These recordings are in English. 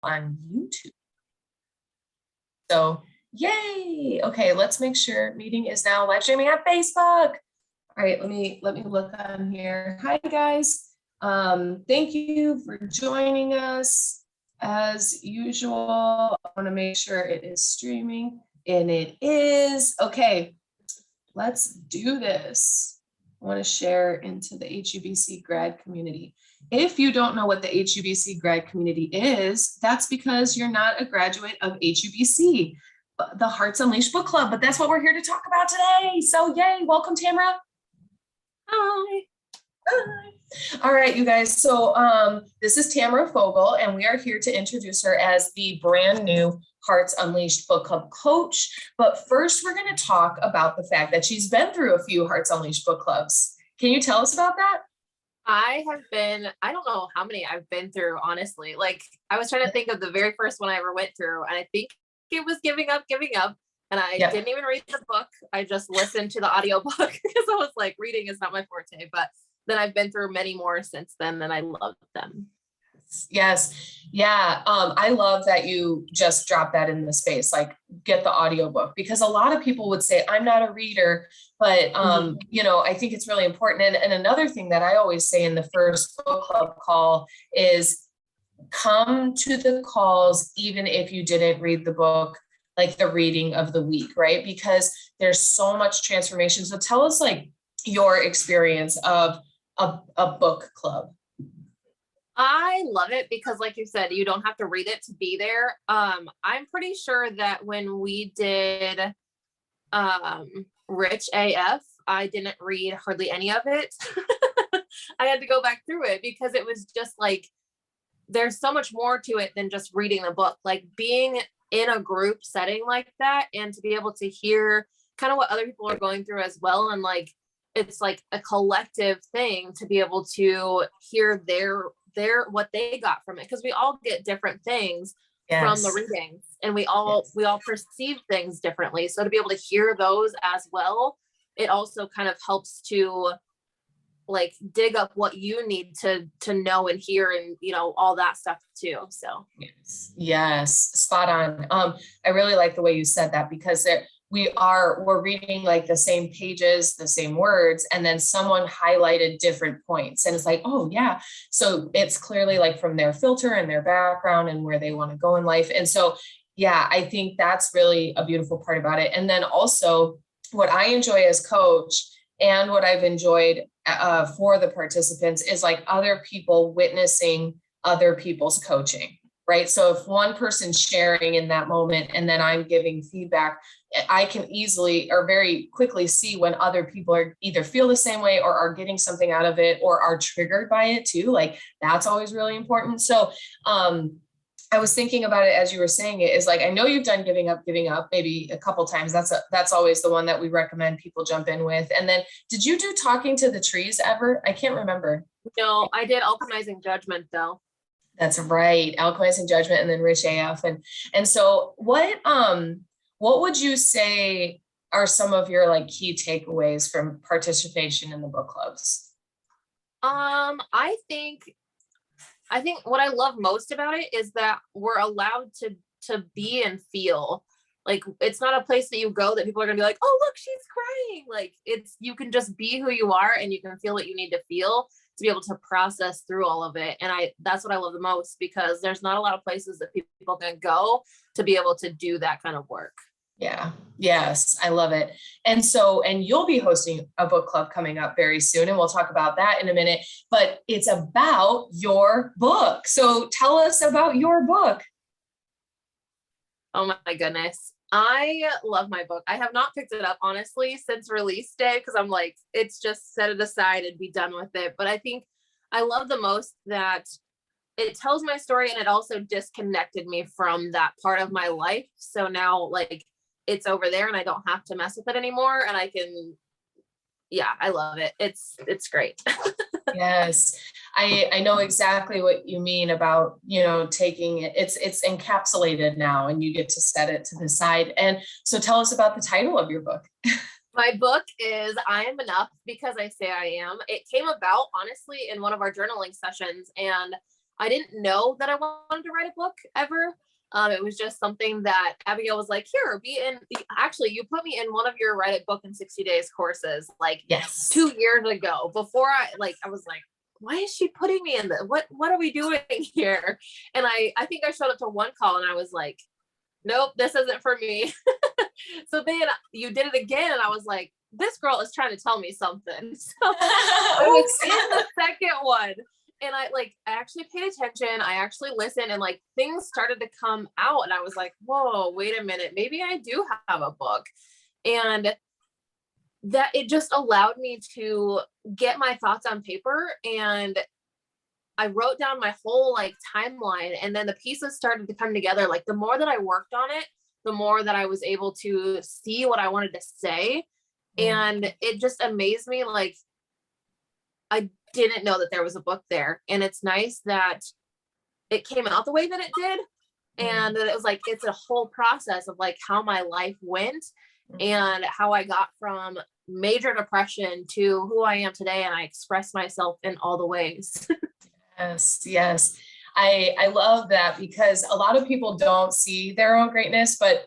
on YouTube. So yay. Okay, let's make sure meeting is now live streaming on Facebook. All right, let me look on here. Hi guys. Thank you for joining us. As usual, I want to make sure it is streaming, and it is. Okay, let's do this. I want to share into the HUBC grad community. If you don't know what the HUBC grad community is, that's because you're not a graduate of HUBC, the Hearts Unleashed Book Club, but that's what we're here to talk about today. So yay, welcome Tamara. Hi. Hi. All right, you guys. So this is Tamara Fogle, and we are here to introduce her as the brand new Hearts Unleashed Book Club coach. But first, we're going to talk about the fact that she's been through a few Hearts Unleashed book clubs. Can you tell us about that? I don't know how many I've been through, honestly. Like, I was trying to think of the very first one I ever went through, and I think it was Giving Up. And I didn't even read the book. I just listened to the audiobook because I was like, reading is not my forte. But then I've been through many more since then, and I love them. Yes. Yeah. I love that you just dropped that in the space, like get the audiobook, because a lot of people would say, I'm not a reader, but, you know, I think it's really important. And another thing that I always say in the first book club call is come to the calls, even if you didn't read the book, like the reading of the week, right? Because there's so much transformation. So tell us like your experience of a book club. I love it because, like you said, you don't have to read it to be there. I'm pretty sure that when we did Rich AF, I didn't read hardly any of it. I had to go back through it because it was just like, there's so much more to it than just reading the book. Like being in a group setting like that, and to be able to hear kind of what other people are going through as well. And like, it's like a collective thing to be able to hear their what they got from it, because we all get different things from the readings, and we all perceive things differently. So to be able to hear those as well, it also kind of helps to like dig up what you need to know and hear, and you know, all that stuff too. So yes, spot on. I really like the way you said that, because we're reading like the same pages, the same words, and then someone highlighted different points, and it's like, oh yeah, so it's clearly like from their filter and their background and where they want to go in life. And so yeah, I think that's really a beautiful part about it. And then also what I enjoy as coach, and what I've enjoyed for the participants, is like other people witnessing other people's coaching, right? So if one person's sharing in that moment and then I'm giving feedback, I can easily or very quickly see when other people are either feel the same way or are getting something out of it or are triggered by it too. Like that's always really important. So I was thinking about it as you were saying it, is like, I know you've done giving up maybe a couple times. That's always the one that we recommend people jump in with. And then did you do Talking to the Trees ever? I can't remember. No, I did Alchemizing Judgment though. That's right. Alchemizing Judgment, and then Rich AF. And so what would you say are some of your like key takeaways from participation in the book clubs? I think what I love most about it is that we're allowed to be and feel. Like, it's not a place that you go that people are gonna be like, oh, look, she's crying. Like, you can just be who you are, and you can feel what you need to feel to be able to process through all of it. And that's what I love the most, because there's not a lot of places that people can go to be able to do that kind of work. Yeah. Yes. I love it. And you'll be hosting a book club coming up very soon, and we'll talk about that in a minute, but it's about your book. So tell us about your book. Oh my goodness. I love my book. I have not picked it up, honestly, since release day, because I'm like, it's just set it aside and be done with it. But I think I love the most that it tells my story, and it also disconnected me from that part of my life. So now, like, it's over there and I don't have to mess with it anymore. And I can, yeah, I love it. It's great. Yes. I know exactly what you mean about, you know, taking it, it's encapsulated now and you get to set it to the side. And so tell us about the title of your book. My book is I Am Enough Because I Say I Am. It came about, honestly, in one of our journaling sessions. And I didn't know that I wanted to write a book ever. It was just something that Abigail was like, here, actually, you put me in one of your write a book in 60 days courses, like Yes. 2 years ago, before I was like, why is she putting me in what are we doing here? And I think I showed up to one call and I was like, nope, this isn't for me. So then you did it again. And I was like, this girl is trying to tell me something. So I was in the second one. And I actually paid attention. I actually listened, and like things started to come out. And I was like, whoa, wait a minute. Maybe I do have a book. And that it just allowed me to get my thoughts on paper. And I wrote down my whole like timeline, and then the pieces started to come together. Like the more that I worked on it, the more that I was able to see what I wanted to say. And it just amazed me. Like I didn't know that there was a book there. And it's nice that it came out the way that it did. And that it was like, it's a whole process of like how my life went and how I got from major depression to who I am today. And I express myself in all the ways. Yes, yes. I love that, because a lot of people don't see their own greatness, but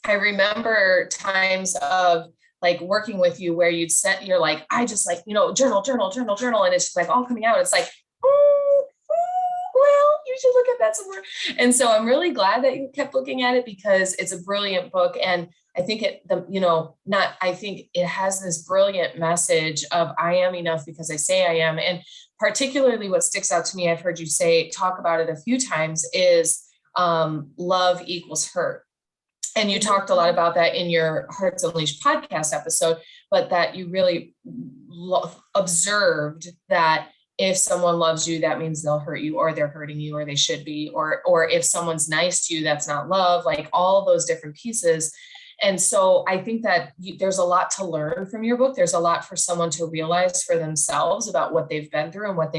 I remember times of like working with you where you're like, I just like, journal. And it's just like all coming out. It's like, well, you should look at that some more. And so I'm really glad that you kept looking at it, because it's a brilliant book. And I think I think it has this brilliant message of I am enough because I say I am. And particularly what sticks out to me, I've heard you talk about it a few times, is love equals hurt. And you talked a lot about that in your Hearts Unleashed podcast episode, but that you really observed that if someone loves you, that means they'll hurt you, or they're hurting you, or they should be, or if someone's nice to you, that's not love, like all those different pieces. And so I think that there's a lot to learn from your book. There's a lot for someone to realize for themselves about what they've been through and what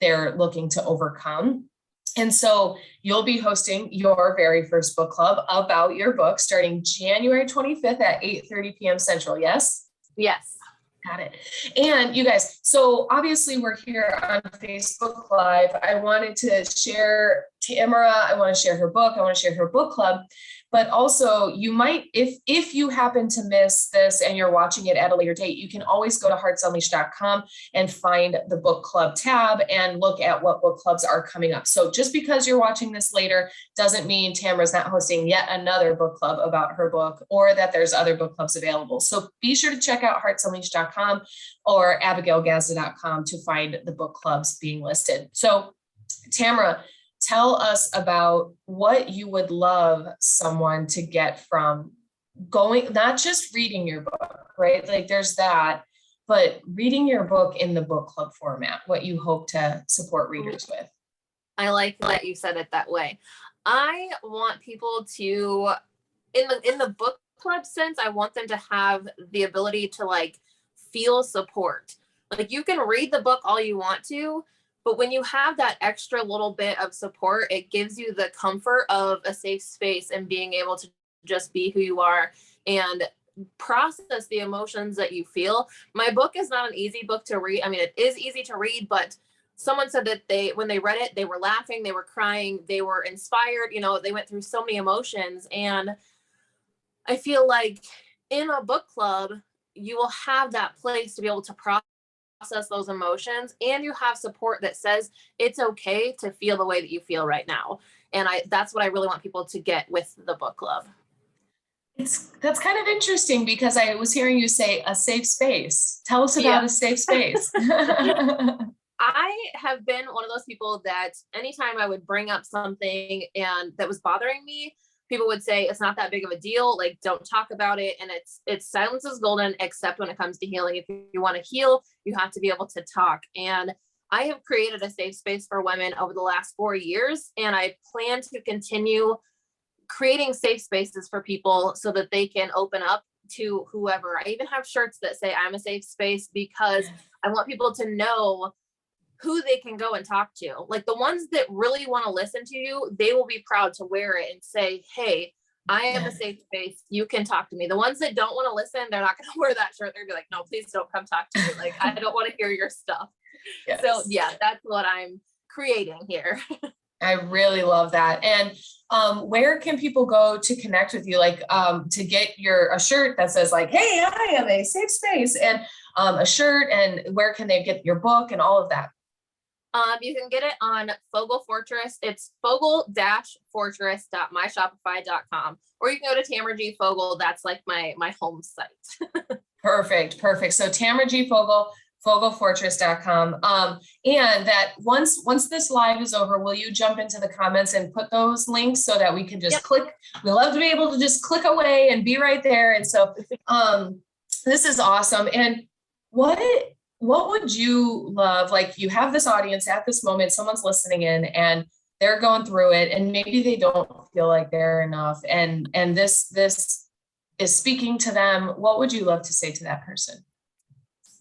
they're looking to overcome. And so you'll be hosting your very first book club about your book starting January 25th at 8:30 p.m. Central. Yes? Yes. Got it. And you guys, so obviously we're here on Facebook Live. I wanted to share Tamara. I want to share her book. I want to share her book club. But also you might, if you happen to miss this and you're watching it at a later date, you can always go to heartsunleashed.com and find the book club tab and look at what book clubs are coming up. So just because you're watching this later doesn't mean Tamara's not hosting yet another book club about her book, or that there's other book clubs available. So be sure to check out heartsunleashed.com or abigailgazda.com to find the book clubs being listed. So Tamara, tell us about what you would love someone to get from going, not just reading your book, right? Like there's that, but reading your book in the book club format, what you hope to support readers with. I like that you said it that way. I want people to, in the book club sense, I want them to have the ability to like feel support. Like you can read the book all you want to, but when you have that extra little bit of support, it gives you the comfort of a safe space and being able to just be who you are and process the emotions that you feel. My book is not an easy book to read. I mean, it is easy to read, but someone said that when they read it, they were laughing, they were crying, they were inspired, they went through so many emotions. And I feel like in a book club, you will have that place to be able to process those emotions, and you have support that says it's okay to feel the way that you feel right now. And that's what I really want people to get with the book club. That's kind of interesting, because I was hearing you say a safe space. Tell us about a safe space. I have been one of those people that anytime I would bring up something and that was bothering me, people would say it's not that big of a deal, like don't talk about it. And it's silence is golden, except when it comes to healing. If you want to heal, you have to be able to talk. And I have created a safe space for women over the last 4 years, and I plan to continue creating safe spaces for people so that they can open up to whoever. I even have shirts that say I'm a safe space, because I want people to know who they can go and talk to. Like the ones that really want to listen to you, they will be proud to wear it and say, hey, I am a safe space. You can talk to me. The ones that don't want to listen, they're not going to wear that shirt. They're going to be like, no, please don't come talk to me. Like, I don't want to hear your stuff. Yes. So yeah, that's what I'm creating here. I really love that. And where can people go to connect with you? Like to get a shirt that says like, hey, I am a safe space, and a shirt, and where can they get your book and all of that? You can get it on Fogle Fortress. It's fogle-fortress.myshopify.com, or you can go to Tamara G. Fogle. That's like my home site. Perfect. So Tamara G. Fogle, foglefortress.com. And that once this live is over, will you jump into the comments and put those links so that we can just click? We love to be able to just click away and be right there. And so this is awesome. And what would you love? Like, you have this audience at this moment, someone's listening in and they're going through it, and maybe they don't feel like they're enough. And this is speaking to them. What would you love to say to that person?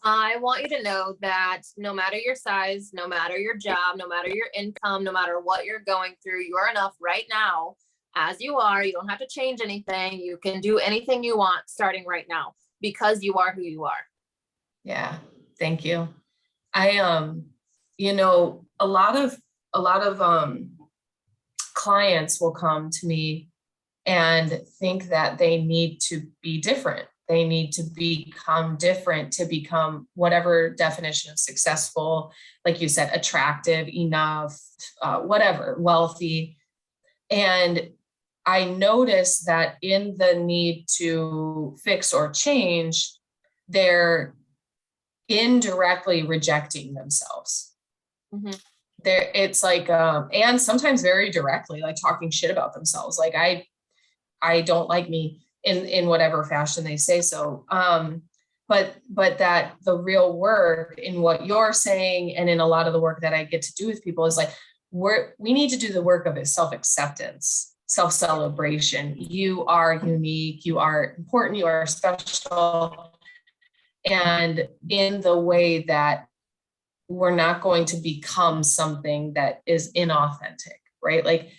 I want you to know that no matter your size, no matter your job, no matter your income, no matter what you're going through, you are enough right now as you are. You don't have to change anything. You can do anything you want starting right now, because you are who you are. Yeah. Thank you. I, a lot of clients will come to me and think that they need to be different. They need to become different to become whatever definition of successful, like you said, attractive, enough, whatever, wealthy. And I noticed that in the need to fix or change, they're indirectly rejecting themselves. Mm-hmm. It's like, and sometimes very directly, like talking shit about themselves. Like, I don't like me in whatever fashion they say so. But that the real work in what you're saying, and in a lot of the work that I get to do with people, is like, we need to do the work of self-acceptance, self-celebration. You are unique, you are important, you are special. And in the way that we're not going to become something that is inauthentic, right? Like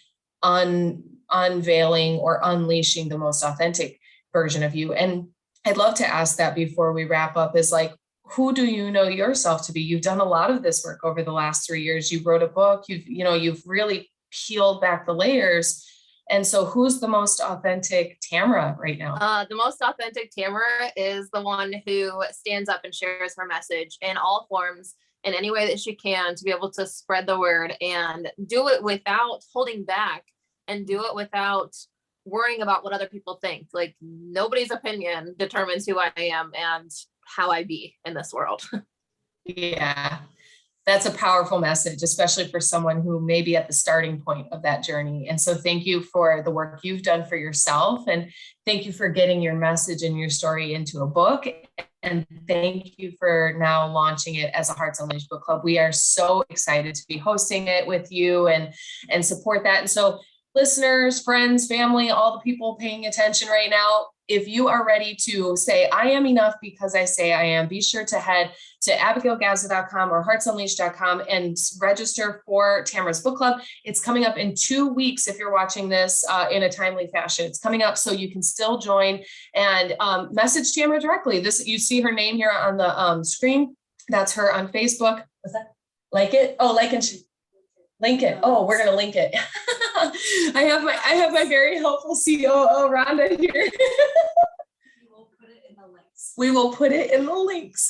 unveiling or unleashing the most authentic version of you. And I'd love to ask that before we wrap up, is like, who do you know yourself to be? You've done a lot of this work over the last 3 years. You wrote a book, you've really peeled back the layers. And so who's the most authentic Tamara right now? The most authentic Tamara is the one who stands up and shares her message in all forms, in any way that she can, to be able to spread the word and do it without holding back, and do it without worrying about what other people think. Like, nobody's opinion determines who I am and how I be in this world. Yeah. That's a powerful message, especially for someone who may be at the starting point of that journey. And so thank you for the work you've done for yourself. And thank you for getting your message and your story into a book. And thank you for now launching it as a Hearts Unleashed book club. We are so excited to be hosting it with you and support that. And so listeners, friends, family, all the people paying attention right now, if you are ready to say, I am enough because I say I am, be sure to head to abigailgazza.com or heartsunleashed.com and register for Tamara's book club. It's coming up in 2 weeks. If you're watching this in a timely fashion, it's coming up, so you can still join and message Tamara directly. You see her name here on the screen. That's her on Facebook. What's that? Like it? Oh, like and link it. Oh, we're gonna link it. I have my very helpful COO Rhonda here. We will put it in the links.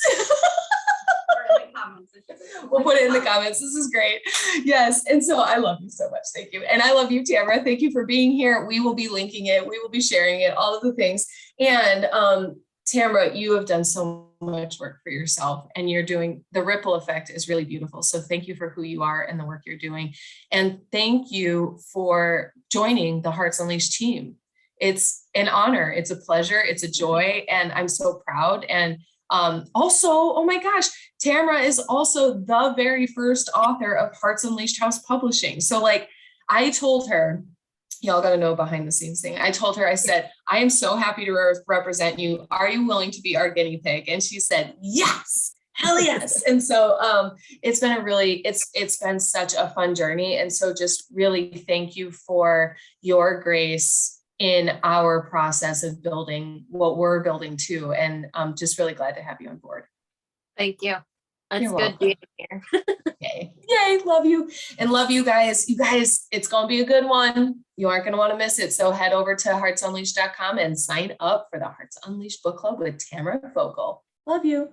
We'll put it in the comments. This is great. Yes. And so I love you so much. Thank you. And I love you, Tamara. Thank you for being here. We will be linking it. We will be sharing it, all of the things. And Tamara, you have done so much work for yourself, and the ripple effect is really beautiful. So thank you for who you are and the work you're doing. And thank you for joining the Hearts Unleashed team. It's an honor. It's a pleasure. It's a joy. And I'm so proud. And also, oh my gosh, Tamara is also the very first author of Hearts Unleashed House Publishing. So like, I told her, y'all got to know behind the scenes thing. I told her, I said, I am so happy to represent you. Are you willing to be our guinea pig? And she said, yes, hell yes. And so it's been such a fun journey. And so just really thank you for your grace in our process of building what we're building too. And I'm just really glad to have you on board. Thank you. It's You're good welcome. being here. Yay. Yay. Love you. And love you guys. You guys, it's going to be a good one. You aren't going to want to miss it. So head over to heartsunleashed.com and sign up for the Hearts Unleashed book club with Tamara and Fogle. Love you.